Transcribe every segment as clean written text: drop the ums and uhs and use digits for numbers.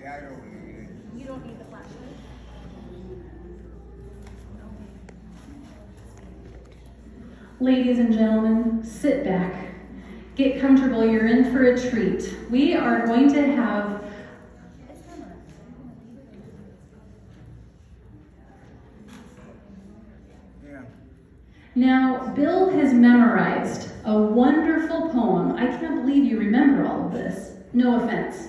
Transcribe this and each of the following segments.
I don't need it. You don't need the flashlight? Ladies and gentlemen, sit back. Get comfortable. You're in for a treat. We are going to have Now, Bill has memorized a wonderful poem. I can't believe you remember all of this. No offense.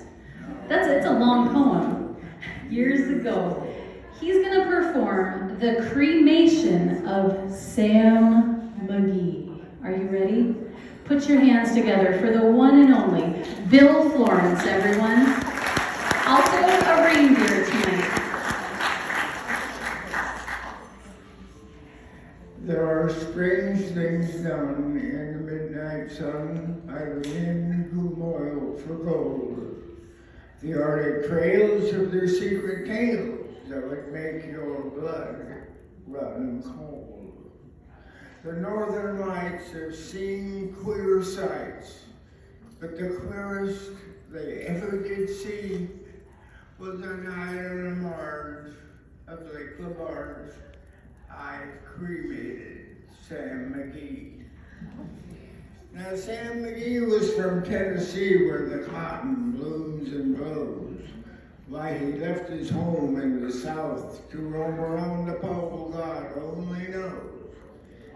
It's a long poem. Years ago. He's going to perform the Cremation of Sam McGee. Are you ready? Put your hands together for the one and only Bill Florence, everyone. Also a reindeer tonight. There are strange things done in the midnight sun by the men who moil for gold. The Arctic trails of their secret tales that would make your blood run cold. The northern lights have seen queer sights, but the queerest they ever did see was a night on the marge of Lake Labarge. I cremated Sam McGee. Now, Sam McGee was from Tennessee, where the cotton blooms and blows. Why he left his home in the South to roam around the pole, God only knows.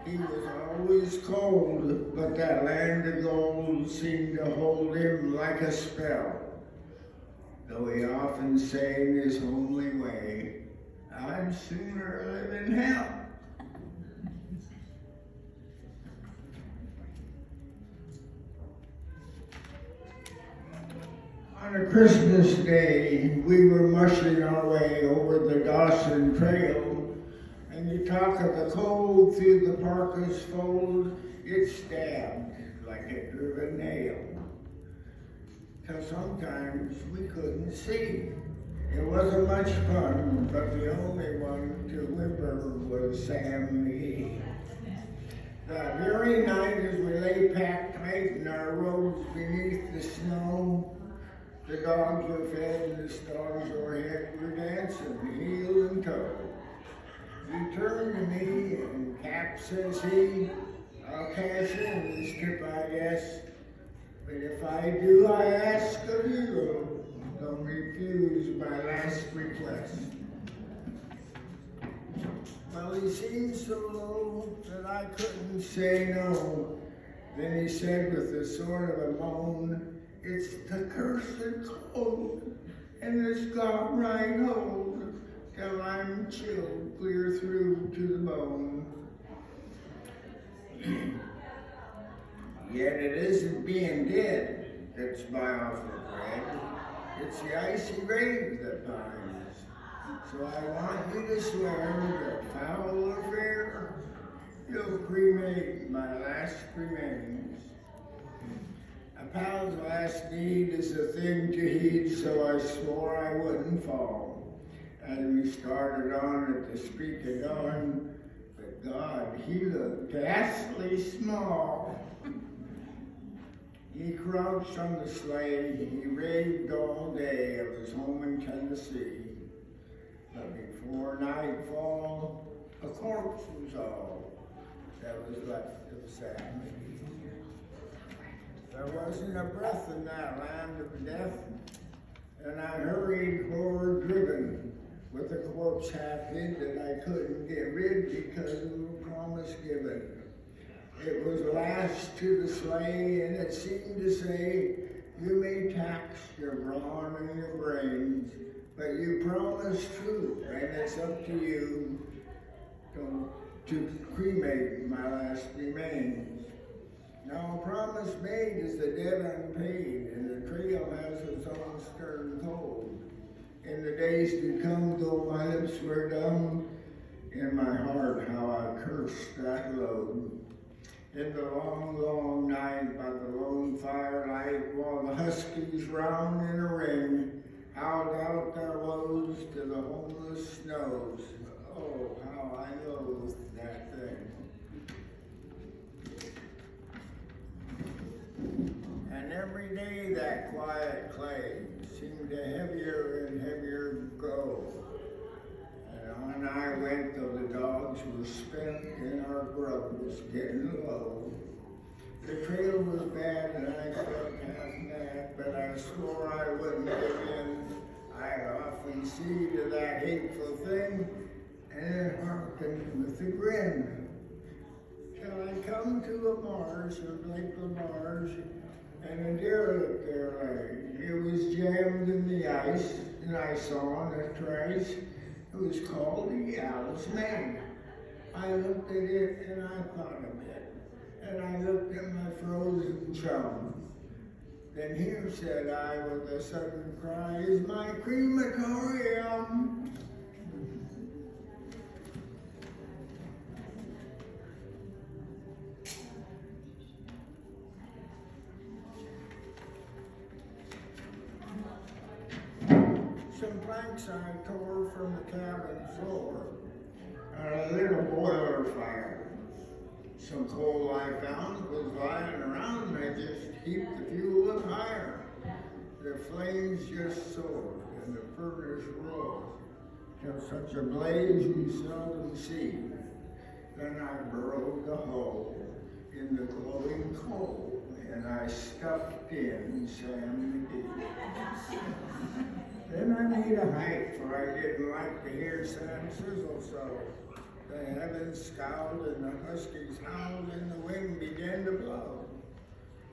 He was always cold, but that land of gold seemed to hold him like a spell. Though he often sang his homely way, I'd sooner live in hell. On a Christmas day, we were mushing our way over the Dawson Trail, and you talk of the cold through the parka's fold, it stabbed like a driven nail. 'Cause sometimes we couldn't see. It wasn't much fun, but the only one to whimper was Sam McGee. That very night as we lay packed tight in our robes beneath the snow, the dogs were fed and the stars overhead were dancing heel and toe. He turned to me and Cap, says he, I'll cash in this trip, I guess. But if I do, I ask of you, don't refuse my last request. Well, he seemed so low that I couldn't say no. Then he said with a sort of a moan, it's the cursed cold, and it's got right hold, till I'm chilled clear through to the bone. Yet it isn't being dead that's my offer bread. It's the icy grave that binds. So I want you to swear that foul or fair, you'll cremate my last remains. A pal's last need is a thing to heed, so I swore I wouldn't fall. As we started on at the streak of dawn, but God, he looked ghastly small. He crouched on the sleigh, he raved all day of his home in Tennessee. But before nightfall, a corpse was all that was left of Sam. There wasn't a breath in that land of death, and I hurried forward driven with the corpse half hid that I couldn't get rid because of the promise given. It was lashed to the sleigh, and it seemed to say, you may tax your brawn and your brains, but you promised truth, and it's up to you to cremate my last remains. Now a promise made is the debt unpaid, and the trail has its own stern cold. In the days to come, though my lips were dumb, in my heart how I cursed that load. In the long, long night by the lone firelight, while the huskies round in a ring howled out their woes to the homeless snows. Oh, how I loathed that thing. And every day that quiet clay seemed a heavier and The trail was bad and I felt half mad, but I swore I wouldn't give in. I often see to that hateful thing and hearken with a grin. Till I come to a marsh of Lake Lamarge, and a derelict there lay. It was jammed in the ice, and I saw in a trace it was called the Owl's Main. I looked at it and I thought a bit, and I looked at my frozen chum. Then here, said I with a sudden cry, is my crematorium. Some planks I tore from the cabin floor, and a little boiler fire. Some coal I found was lying around, and I just heaped the fuel up higher. The flames just soared, and the furnace roared, till such a blaze you seldom see. Then I burrowed the hole in the glowing coal, and I stuffed in Sam McGee. Then I made a hike, for I didn't like to hear Sam sizzle so. The heavens scowled and the huskies howled and the wind began to blow.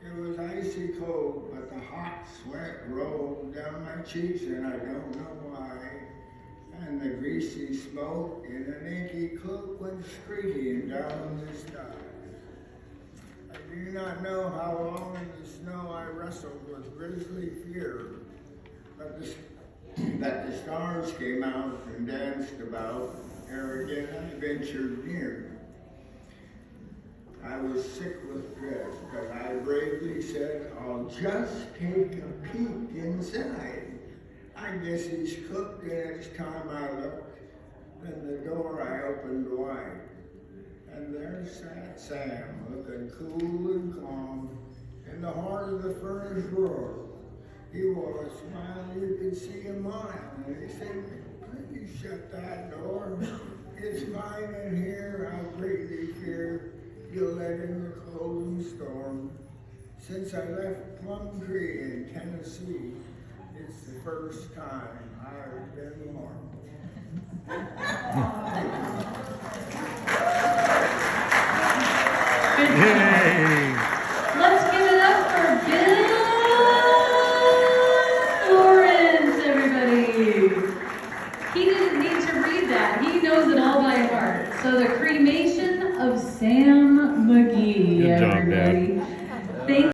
It was icy cold, but the hot sweat rolled down my cheeks and I don't know why. And the greasy smoke in an inky cloak went streaking down the sky. I do not know how long in the snow I wrestled with grisly fear, but the stars came out and danced about, ere again I ventured near. I was sick with dread, but I bravely said, I'll just take a peek inside. I guess he's cooked, and each time I looked, then the door I opened wide. And there sat Sam, looking cool and calm, in the heart of the furnace roar. He wore a smile you could see a mile, and he said, please shut that door. It's fine in here, I greatly fear you'll let in the cold and storm. Since I left Plum Tree in Tennessee, it's the first time I've been warm. Yay! Let's give it up for Bill Florence, everybody. He didn't need to read that. He knows it all by heart. So the cremation of Sam McGee, Good job, Dad. everybody. Thank